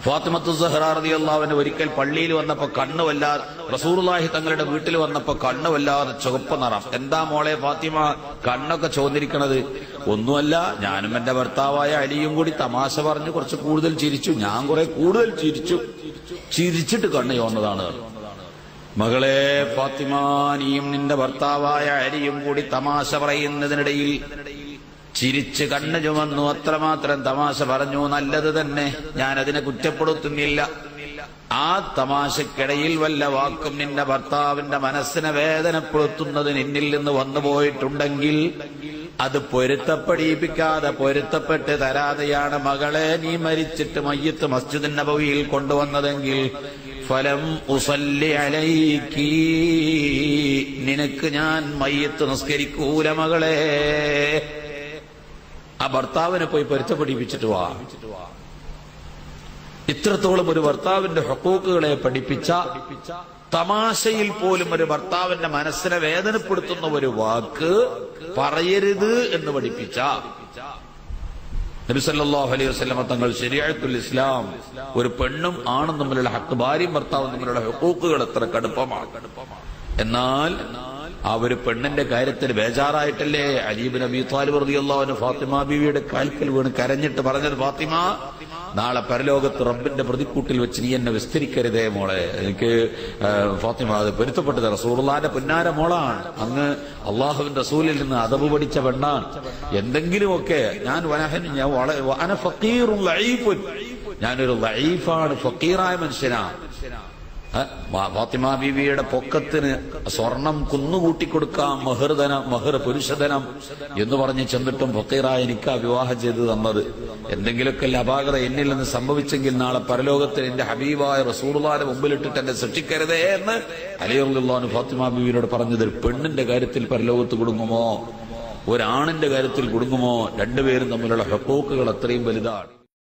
ഫാത്തിമത്തു സഹ്റ റളിയല്ലാഹു അൻഹ ഒരിക്കൽ പള്ളിയിൽ വന്നപ്പോ കണ്ണ് വല്ലാതെ, റസൂലുള്ളാഹി തങ്ങളുടെ വീട്ടിൽ വന്നപ്പോ കണ്ണ് വല്ലാതെ ചുവപ്പ് നിറം. എന്താ മോളെ ഫാത്തിമ കണ്ണൊക്കെ ചോദിരിക്കണത്? ഒന്നുമല്ല, ഞാനും എന്റെ ഭർത്താവായ അലിയും കൂടി തമാശ പറഞ്ഞ് കുറച്ച് കൂടുതൽ ചിരിച്ചു. ഞാൻ കുറെ കൂടുതൽ ചിരിച്ചിട്ട് കണ്ണ് ചോന്നതാണ്. മകളെ ഫാത്തിമ, നീയും നിന്റെ ഭർത്താവായ അലിയും കൂടി തമാശ പറയുന്നതിനിടയിൽ ചിരിച്ച് കണ്ണ് ചുമന്നു, അത്രമാത്രം തമാശ പറഞ്ഞു. നല്ലത് തന്നെ, ഞാനതിനെ കുറ്റപ്പെടുത്തുന്നില്ല. ആ തമാശക്കിടയിൽ വല്ല വാക്കും നിന്റെ ഭർത്താവിന്റെ മനസ്സിനെ വേദനപ്പെടുത്തുന്നത് നിന്നിൽ നിന്ന് വന്നുപോയിട്ടുണ്ടെങ്കിൽ അത് പൊരുത്തപ്പെടിപ്പിക്കാതെ പൊരുത്തപ്പെട്ട് തരാതെയാണ് മകളെ നീ മരിച്ചിട്ട് മയ്യത്ത് മസ്ജിദ് നബവിയിൽ കൊണ്ടുവന്നതെങ്കിൽ ഫലം ഉസല്ലി അലൈകി, നിനക്ക് ഞാൻ മയ്യത്ത് നിസ്കരിക്കൂല മകളെ. ആ ഭർത്താവിനെ പോയി പൊരുത്തപ്പെടിപ്പിച്ചിട്ട് വാ. ഇത്രത്തോളം ഒരു ഭർത്താവിന്റെ ഹുക്കൂക്കുകളെ പഠിപ്പിച്ച, തമാശയിൽ പോലും ഒരു ഭർത്താവിന്റെ മനസ്സിനെ വേദനപ്പെടുത്തുന്ന ഒരു വാക്ക് പറയരുത് എന്ന് പഠിപ്പിച്ച നബി സല്ലല്ലാഹു അലൈഹി വസല്ലം തങ്ങൾ ശരീഅത്തുൽ ഇസ്ലാം, ഒരു പെണ്ണും ആണും തമ്മിലുള്ള ഹക്ക്, ഭാര്യയും ഭർത്താവും തമ്മിലുള്ള ഹുക്കൂക്കുകൾ എത്ര കടുപ്പമാണ്. എന്നാൽ ആ ഒരു പെണ്ണിന്റെ കാര്യത്തിൽ ബേജാറായിട്ടല്ലേ അലി ഇബ്നു അബീ ത്വാലിബ് റളിയല്ലാഹു അൻഹു ഫാത്തിമ ബീവിയുടെ കാൽക്കൽ വീണ് കരഞ്ഞിട്ട് പറഞ്ഞത്, ഫാത്തിമ നാളെ പരലോകത്ത് റബ്ബിന്റെ പ്രതിക്കൂട്ടിൽ വെച്ച് നീ എന്നെ വിസ്തരിക്കരുതേ മോളെ. എനിക്ക് ഫാത്തിമ അത് പൊരുത്തപ്പെട്ടത് റസൂലുള്ളാഹിന്റെ പുന്നാര മോളാണ്, അങ്ങ് അള്ളാഹുവിന്റെ റസൂലിൽ നിന്ന് അദബ് പഠിച്ച പെണ്ണാണ്. എന്തെങ്കിലുമൊക്കെ ഞാനൊരു ലഈഫാണ്, ഫഖീറായ മനുഷ്യനാണ്. ഫാത്തിമ ബീവിയുടെ പൊക്കത്തിന് സ്വർണം കുന്നുകൂട്ടിക്കൊടുക്കാം, മഹർ പുരുഷധനം എന്ന് പറഞ്ഞ് ചെന്നിട്ടും ഫക്കീറായ എനിക്ക് വിവാഹം ചെയ്തു തന്നത്. എന്തെങ്കിലുമൊക്കെ അപാകത എന്നിൽ നിന്ന് സംഭവിച്ചെങ്കിൽ നാളെ പരലോകത്തിൽ എന്റെ ഹബീബായ റസൂലുള്ളാഹിന്റെ മുമ്പിലിട്ടിട്ട് എന്നെ സൃഷ്ടിക്കരുതേ എന്ന് അലി റളിയല്ലാഹു അൻഹു ഫാത്തിമ ബീവിയോട് പറഞ്ഞത്. പെണ്ണിന്റെ കാര്യത്തിൽ പരലോകത്ത് കുടുങ്ങുമോ, ഒരാണിന്റെ കാര്യത്തിൽ കുടുങ്ങുമോ? രണ്ടുപേരും തമ്മിലുള്ള ഹുക്കൂക്കുകൾ അത്രയും വലുതാണ്.